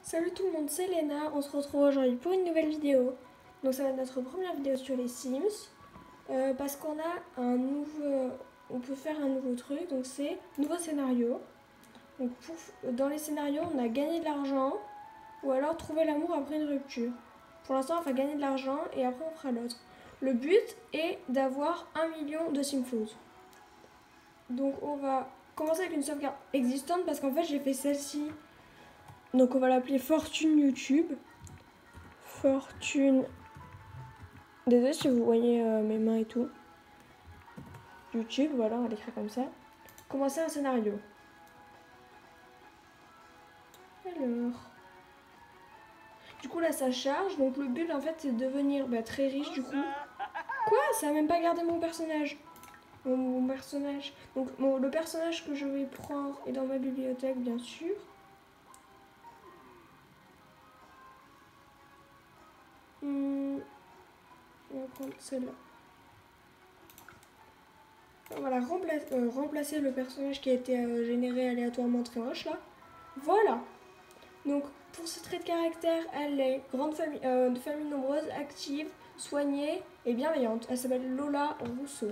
Salut tout le monde, c'est Léna, on se retrouve aujourd'hui pour une nouvelle vidéo. Donc ça va être notre première vidéo sur les Sims. Parce qu'on a un nouveau... On peut faire un nouveau truc, donc c'est nouveau scénario. Donc dans les scénarios, on a gagné de l'argent ou alors trouver l'amour après une rupture. Pour l'instant, on va gagner de l'argent et après on fera l'autre. Le but est d'avoir 1 million de Simflouz. Donc on va commencer avec une sauvegarde existante parce qu'en fait j'ai fait celle-ci. Donc on va l'appeler Fortune YouTube. Fortune. Désolée si vous voyez mes mains et tout. YouTube, voilà, on va l'écrire comme ça. Commencer un scénario. Alors. Du coup là ça charge. Donc le but en fait c'est de devenir très riche du coup. Quoi? Ça a même pas gardé mon personnage. Mon personnage. Donc le personnage que je vais prendre est dans ma bibliothèque bien sûr. On va prendre celle-là. On va remplacer le personnage qui a été généré aléatoirement très moche là. Voilà. Donc pour ce trait de caractère, elle est de famille nombreuse, active, soignée et bienveillante. Elle s'appelle Lola Rousseau.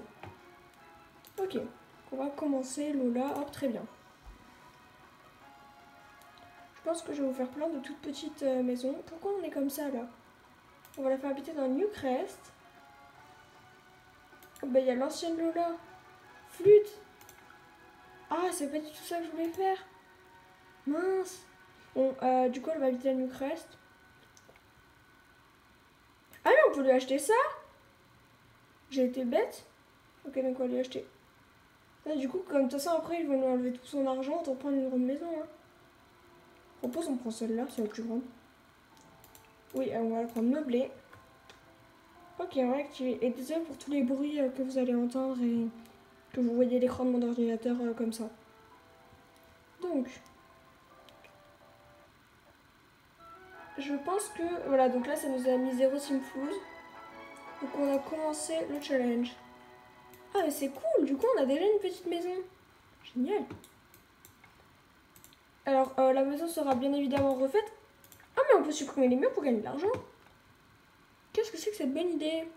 Ok, on va commencer Lola, hop, très bien. Je pense que je vais vous faire plein de toutes petites maisons. Pourquoi on est comme ça là? On va la faire habiter dans Newcrest. Oh, bah il y a l'ancienne Lola. Flûte. Ah, c'est pas du tout ça que je voulais faire. Mince. Bon, du coup elle va habiter à Newcrest. Ah mais on peut lui acheter ça? J'ai été bête. Ok, donc on va lui acheter. Là, du coup, comme de toute façon, après, ils vont nous enlever tout son argent, on t'en prend une grande maison. Hein. Propose, on prend celle-là, c'est la plus grande. Oui, on va la prendre meublée. Ok, on va activer. Et désolé pour tous les bruits que vous allez entendre et que vous voyez l'écran de mon ordinateur comme ça. Donc, je pense que, voilà, donc là, ça nous a mis 0 Simflouz. Donc, on a commencé le challenge. Ah, mais c'est cool, du coup, on a déjà une petite maison. Génial. Alors, la maison sera bien évidemment refaite. Ah, mais on peut supprimer les murs pour gagner de l'argent. Qu'est-ce que c'est que cette bonne idée?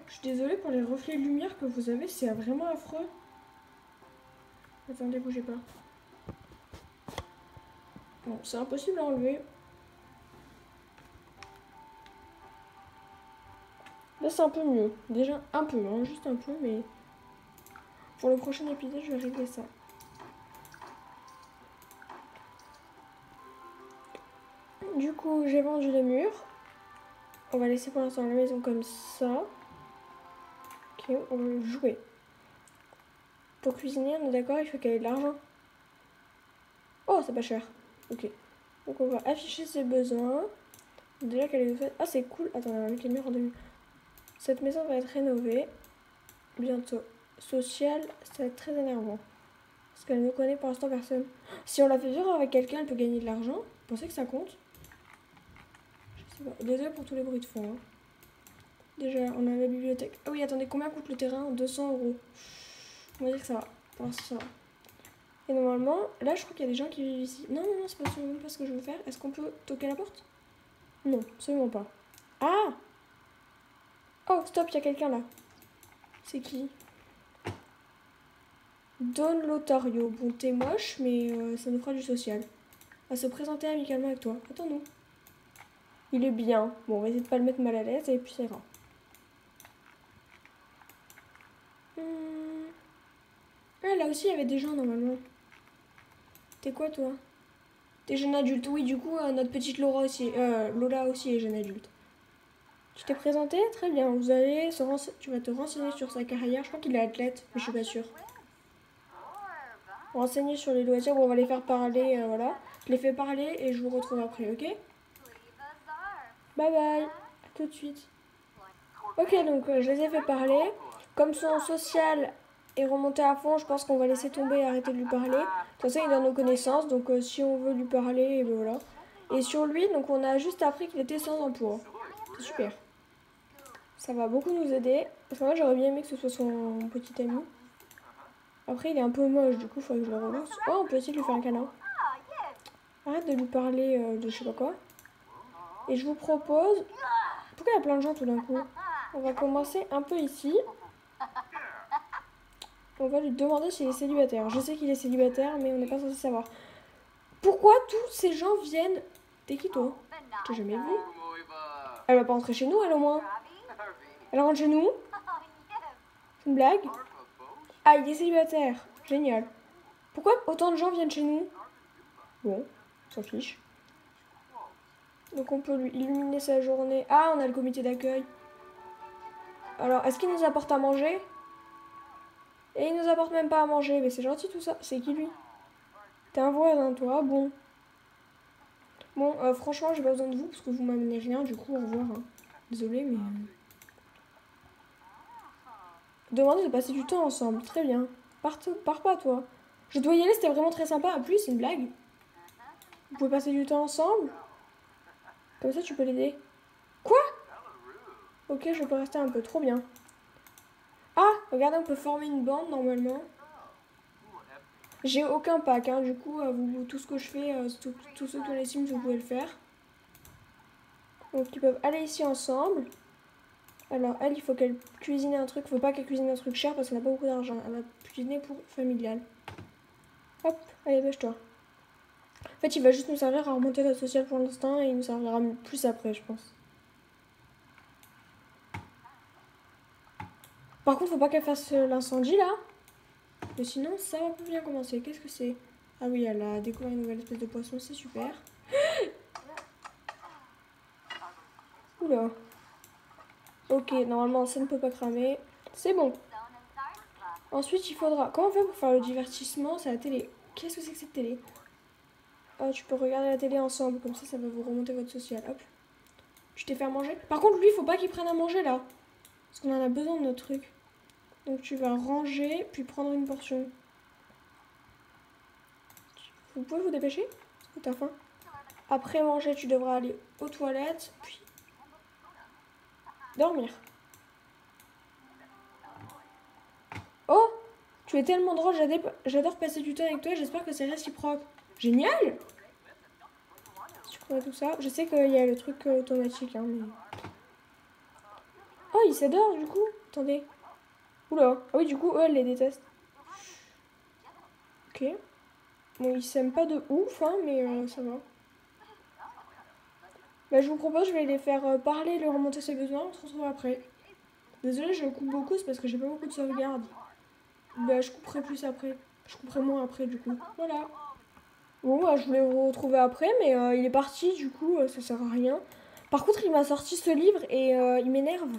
Je suis désolée pour les reflets de lumière que vous avez, c'est vraiment affreux. Attendez, bougez pas. Bon, c'est impossible à enlever. Là, c'est un peu mieux. Déjà, un peu, hein, juste un peu, mais... Pour le prochain épisode, je vais régler ça. Du coup, j'ai vendu les murs. On va laisser pour l'instant la maison comme ça. Ok, on va jouer. Pour cuisiner, on est d'accord, il faut qu'elle ait de l'argent. Oh, c'est pas cher. Ok. Donc, on va afficher ses besoins. Déjà qu'elle est faite. Ah, c'est cool. Attends, on va mettre les murs en demi. Cette maison va être rénovée bientôt. Social, ça va être très énervant. Parce qu'elle ne connaît pour l'instant personne. Si on la fait vivre avec quelqu'un, elle peut gagner de l'argent. Vous pensez que ça compte? Je sais pas. Désolé pour tous les bruits de fond. Hein. Déjà, on a la bibliothèque. Ah oui, attendez, combien coûte le terrain? 200 €. On va dire que ça va. Pour l'instant, ça va. Et normalement, là, je crois qu'il y a des gens qui vivent ici. Non, non, non, c'est pas absolument pas ce que je veux faire. Est-ce qu'on peut toquer à la porte? Non, absolument pas. Ah! Oh, stop, il y a quelqu'un là. C'est qui? Don Lotario. Bon, t'es moche, mais ça nous fera du social. À se présenter amicalement avec toi. Attends-nous. Il est bien. Bon, on va essayer de pas le mettre mal à l'aise et puis ça ira. Ah, là aussi, il y avait des gens normalement. T'es quoi, toi? T'es jeune adulte. Oui, du coup, notre petite Lola aussi est jeune adulte. Tu t'es présenté? Très bien. Tu vas te renseigner sur sa carrière. Je crois qu'il est athlète, mais je suis pas sûre. Renseigner sur les loisirs. Bon, on va les faire parler, voilà. Je les fais parler et je vous retrouve après, ok? Bye bye. À tout de suite. Ok, donc je les ai fait parler. Comme son social est remonté à fond, je pense qu'on va laisser tomber et arrêter de lui parler. De toute façon, il est dans nos connaissances, donc si on veut lui parler, et ben voilà. Et sur lui, donc on a juste appris qu'il était sans emploi. C'est super. Ça va beaucoup nous aider. Parce que moi, j'aurais bien aimé que ce soit son petit ami. Après, il est un peu moche, du coup, il faudrait que je le relance. Oh, on peut essayer de lui faire un câlin. Arrête de lui parler de je sais pas quoi. Et je vous propose... Pourquoi il y a plein de gens tout d'un coup? On va commencer un peu ici. On va lui demander s'il est célibataire. Je sais qu'il est célibataire, mais on n'est pas censé savoir. Pourquoi tous ces gens viennent... T'es qui toi? Je t'ai jamais vu. Elle va pas rentrer chez nous, elle au moins. Elle rentre chez nous? C'est une blague? Ah, il est célibataire. Génial. Pourquoi autant de gens viennent chez nous? Bon, on s'en fiche. Donc on peut lui illuminer sa journée. Ah, on a le comité d'accueil. Alors, est-ce qu'il nous apporte à manger? Et il nous apporte même pas à manger. Mais c'est gentil tout ça. C'est qui lui? T'es un voisin, toi? Bon. Bon, franchement, j'ai pas besoin de vous parce que vous m'amenez rien. Du coup, au revoir. Hein. Désolée, mais... Demandez de passer du temps ensemble. Très bien. Pars pas, toi. Je dois y aller, c'était vraiment très sympa. En plus, c'est une blague. Vous pouvez passer du temps ensemble? Comme ça, tu peux l'aider. Quoi? Ok, je peux rester un peu. Trop bien. Ah, regardez, on peut former une bande, normalement. J'ai aucun pack, hein. Du coup, tout ce que je fais, tous ceux qui ont les Sims, vous pouvez le faire. Donc, ils peuvent aller ici ensemble. Alors, elle, il faut qu'elle cuisine un truc. Faut pas qu'elle cuisine un truc cher parce qu'elle n'a pas beaucoup d'argent. Elle va cuisiner pour familial. Hop, allez, bêche-toi. En fait, il va juste nous servir à remonter notre social pour l'instant et il nous servira plus après, je pense. Par contre, faut pas qu'elle fasse l'incendie, là. Mais sinon, ça va bien commencer. Qu'est-ce que c'est? Ah oui, elle a découvert une nouvelle espèce de poisson, c'est super. Oula. Ok, normalement, ça ne peut pas cramer. C'est bon. Ensuite, il faudra... Comment on fait pour faire le divertissement? C'est la télé. Qu'est-ce que c'est que cette télé? Ah, tu peux regarder la télé ensemble. Comme ça va vous remonter votre social. Hop. Tu t'es fait à manger. Par contre, lui, il faut pas qu'il prenne à manger, là. Parce qu'on en a besoin de notre truc. Donc, tu vas ranger, puis prendre une portion. Vous pouvez vous dépêcher? Est-ce que t'as faim? Après manger, tu devras aller aux toilettes, puis dormir. Oh! Tu es tellement drôle, j'adore passer du temps avec toi, j'espère que c'est réciproque. Génial! Tu connais tout ça. Je sais qu'il y a le truc automatique, hein, mais... Oh, il s'adore, du coup. Attendez. Oula. Ah oui, du coup, eux, elles les détestent. Ok. Bon, ils s'aiment pas de ouf, hein, mais ça va. Bah, je vous propose, je vais les faire parler, leur remonter ses besoins, on se retrouve après. Désolée, je coupe beaucoup, c'est parce que j'ai pas beaucoup de sauvegarde. Bah, je couperai plus après. Je couperai moins après, du coup. Voilà. Bon, bah, je voulais vous retrouver après, mais il est parti, du coup, ça sert à rien. Par contre, il m'a sorti ce livre et il m'énerve.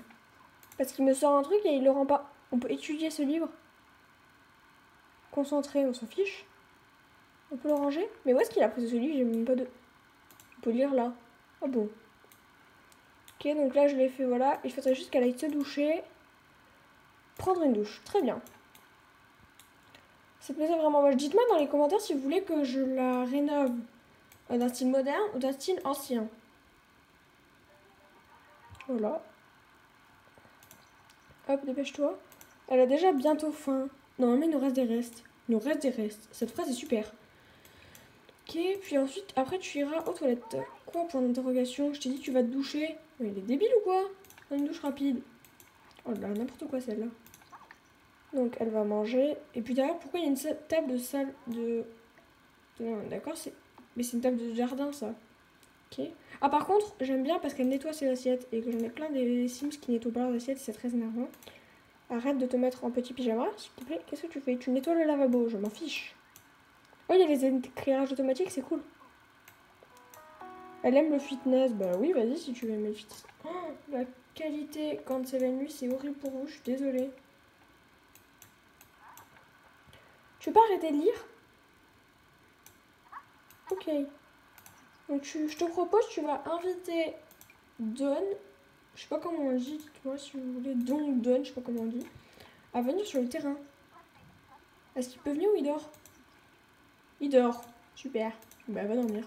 Parce qu'il me sort un truc et il le rend pas. On peut étudier ce livre. Concentré, on s'en fiche. On peut le ranger. Mais où est-ce qu'il a pris ce livre? J'ai même pas de... On peut lire là. Ah bon. Ok, donc là, je l'ai fait, voilà. Il faudrait juste qu'elle aille se doucher. Prendre une douche. Très bien. Ça plaisait vraiment moche. Dites-moi dans les commentaires si vous voulez que je la rénove d'un style moderne ou d'un style ancien. Voilà. Hop, dépêche-toi. Elle a déjà bientôt faim. Normalement, il nous reste des restes. Il nous reste des restes. Cette phrase est super. Ok, puis ensuite, après, tu iras aux toilettes. Quoi, point d'interrogation? Je t'ai dit, tu vas te doucher. Mais il est débile ou quoi? Une douche rapide. Oh là, n'importe quoi celle-là. Donc, elle va manger. Et puis d'ailleurs, pourquoi il y a une table de salle de... D'accord, c'est... Mais c'est une table de jardin, ça. Ok. Ah, par contre, j'aime bien parce qu'elle nettoie ses assiettes. Et que j'en ai plein des Sims qui nettoient pas leurs assiettes. C'est très énervant. Arrête de te mettre en petit pyjama, s'il te plaît. Qu'est-ce que tu fais? Tu nettoies le lavabo, je m'en fiche. Oh, il y a les éclairages automatiques, c'est cool. Elle aime le fitness. Bah oui, vas-y si tu veux aimer le fitness. Oh, la qualité quand c'est la nuit, c'est horrible pour vous, je suis désolée. Tu veux pas arrêter de lire? Ok. Donc je te propose, tu vas inviter Don, je sais pas comment on dit, dites-moi si vous voulez, Don, je sais pas comment on dit, à venir sur le terrain. Est-ce qu'il peut venir ou il dort? Il dort. Super. Bah va dormir.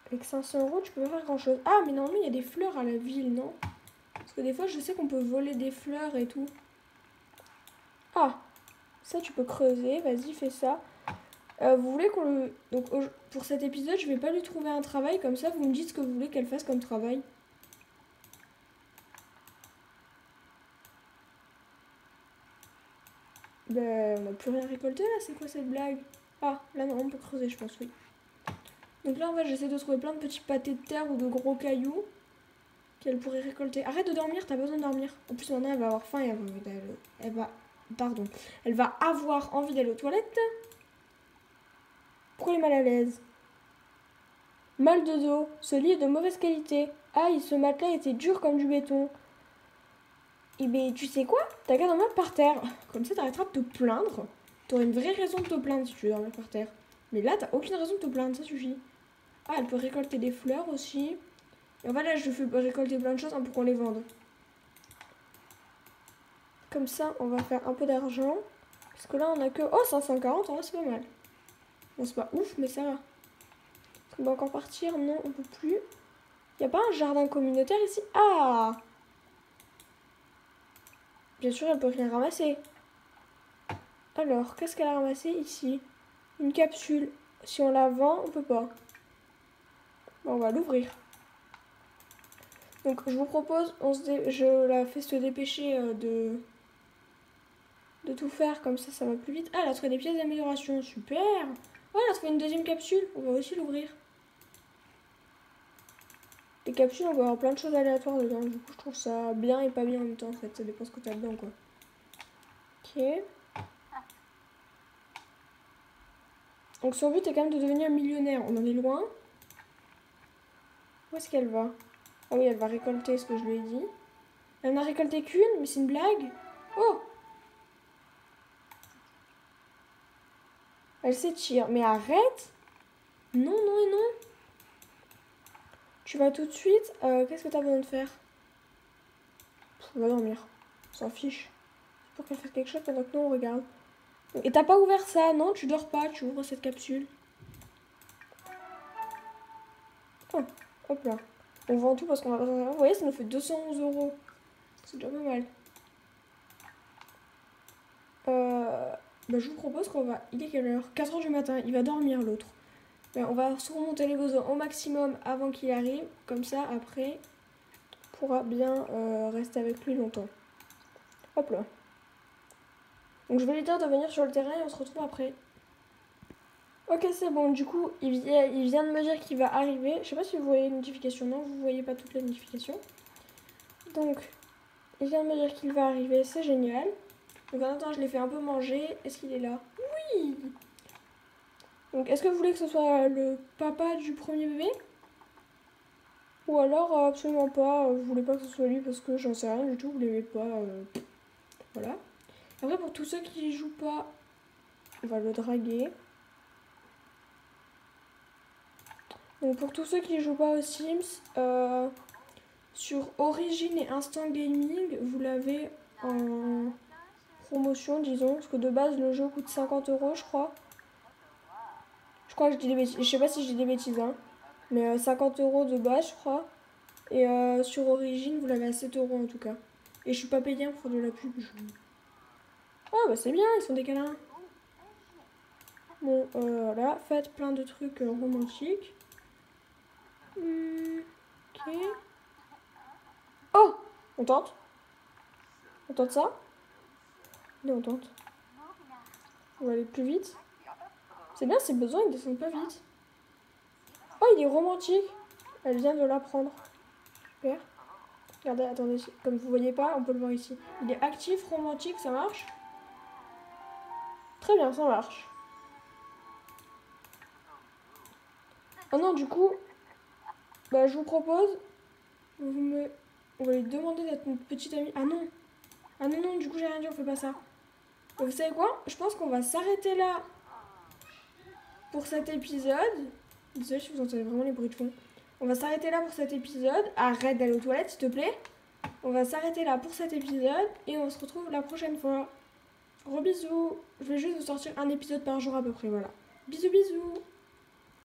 Avec 500 €, tu peux pas faire grand chose. Ah, mais normalement, il y a des fleurs à la ville, non? Parce que des fois, je sais qu'on peut voler des fleurs et tout. Ah, Ça, tu peux creuser. Vas-y, fais ça. Vous voulez qu'on le... Donc, pour cet épisode, je vais pas lui trouver un travail. Comme ça, vous me dites ce que vous voulez qu'elle fasse comme travail. Ben, on n'a plus rien récolté, là. C'est quoi cette blague? Ah, là, non, on peut creuser, je pense, oui. Donc là, en fait, j'essaie de trouver plein de petits pâtés de terre ou de gros cailloux qu'elle pourrait récolter. Arrête de dormir, t'as besoin de dormir. En plus, maintenant, elle va avoir faim et elle va avoir envie d'aller aux toilettes. Pourquoi elle est mal à l'aise? Mal de dos. Ce lit est de mauvaise qualité. Aïe, ce matelas était dur comme du béton. Eh ben, tu sais quoi? T'as qu'à dormir par terre. Comme ça, t'arrêteras de te plaindre. T'aurais une vraie raison de te plaindre si tu veux dormir par terre. Mais là, t'as aucune raison de te plaindre, ça suffit. Ah, elle peut récolter des fleurs aussi. Et en fait, là, je fais récolter plein de choses pour qu'on les vende. Comme ça, on va faire un peu d'argent. Parce que là, on a que... Oh, 540, en vrai, c'est pas mal. Bon, c'est pas ouf, mais ça va. Est-ce qu'on va encore partir? Non, on peut plus. Y a pas un jardin communautaire ici? Ah! Bien sûr, elle peut rien ramasser. Alors, qu'est-ce qu'elle a ramassé ici? Une capsule. Si on la vend, on peut pas. Bon, on va l'ouvrir. Donc, je vous propose, je la fais se dépêcher de tout faire. Comme ça va plus vite. Ah, elle a trouvé des pièces d'amélioration. Super! Oh, elle a trouvé une deuxième capsule. On va aussi l'ouvrir. Les capsules, on va avoir plein de choses aléatoires dedans. Du coup, je trouve ça bien et pas bien en même temps, en fait. Ça dépend ce que tu as dedans, quoi. Ok. Donc, son but est quand même de devenir millionnaire. On en est loin. Où est-ce qu'elle va? Ah oui, elle va récolter ce que je lui ai dit. Elle n'a récolté qu'une, mais c'est une blague. Oh! Elle s'étire. Mais arrête! Non, non et non. Tu vas tout de suite. Qu'est-ce que tu as besoin de faire? On va dormir. On s'en fiche. Pour qu'elle fasse quelque chose pendant que nous on regarde. Et t'as pas ouvert ça, non? Tu dors pas, tu ouvres cette capsule. Oh, hop là. On vend tout parce qu'on va pas s'en servir. Vous voyez, ça nous fait 211 €. C'est déjà pas mal. Bah, je vous propose qu'on va... Il est quelle heure? 4 h du matin. Il va dormir, l'autre. On va surmonter les besoins au maximum avant qu'il arrive. Comme ça, après, on pourra bien rester avec lui longtemps. Hop là. Donc je vais lui dire de venir sur le terrain et on se retrouve après. Ok, c'est bon. Du coup, il vient de me dire qu'il va arriver. Je sais pas si vous voyez les notifications. Non, vous voyez pas toutes les notifications. Donc, il vient de me dire qu'il va arriver. C'est génial. Donc en attendant, je l'ai fait un peu manger. Est-ce qu'il est là? Oui! Donc, est-ce que vous voulez que ce soit le papa du premier bébé? Ou alors absolument pas, vous voulez pas que ce soit lui parce que j'en sais rien du tout, vous l'aimez pas. Voilà. Après, pour tous ceux qui jouent pas, on va le draguer. Donc, pour tous ceux qui jouent pas aux Sims, sur Origin et Instant Gaming, vous l'avez en promotion, disons. Parce que de base, le jeu coûte 50 €, je crois. Je crois que je dis des bêtises. Je sais pas si je dis des bêtises, hein. Mais 50 € de base, je crois. Et sur Origin, vous l'avez à 7 € en tout cas. Et je suis pas payée pour de la pub. Oh, bah c'est bien, ils sont des câlins. Bon, voilà, faites plein de trucs romantiques. Ok. Oh! On tente? On tente ça? Allez, on tente. On va aller plus vite. C'est bien, ses besoins, ils descendent pas vite. Oh, il est romantique. Elle vient de l'apprendre. Super. Regardez, attendez, comme vous voyez pas, on peut le voir ici. Il est actif, romantique, ça marche? Très bien, ça marche. Oh non, du coup, bah, je vous propose, on va lui demander d'être notre petite amie. Ah non, ah non, non, du coup, j'ai rien dit, on fait pas ça. Donc, vous savez quoi? Je pense qu'on va s'arrêter là pour cet épisode. Désolée si vous entendez vraiment les bruits de fond. On va s'arrêter là pour cet épisode. Arrête d'aller aux toilettes, s'il te plaît. On va s'arrêter là pour cet épisode et on se retrouve la prochaine fois. Gros bisous. Je vais juste vous sortir un épisode par jour à peu près, voilà. Bisous, bisous.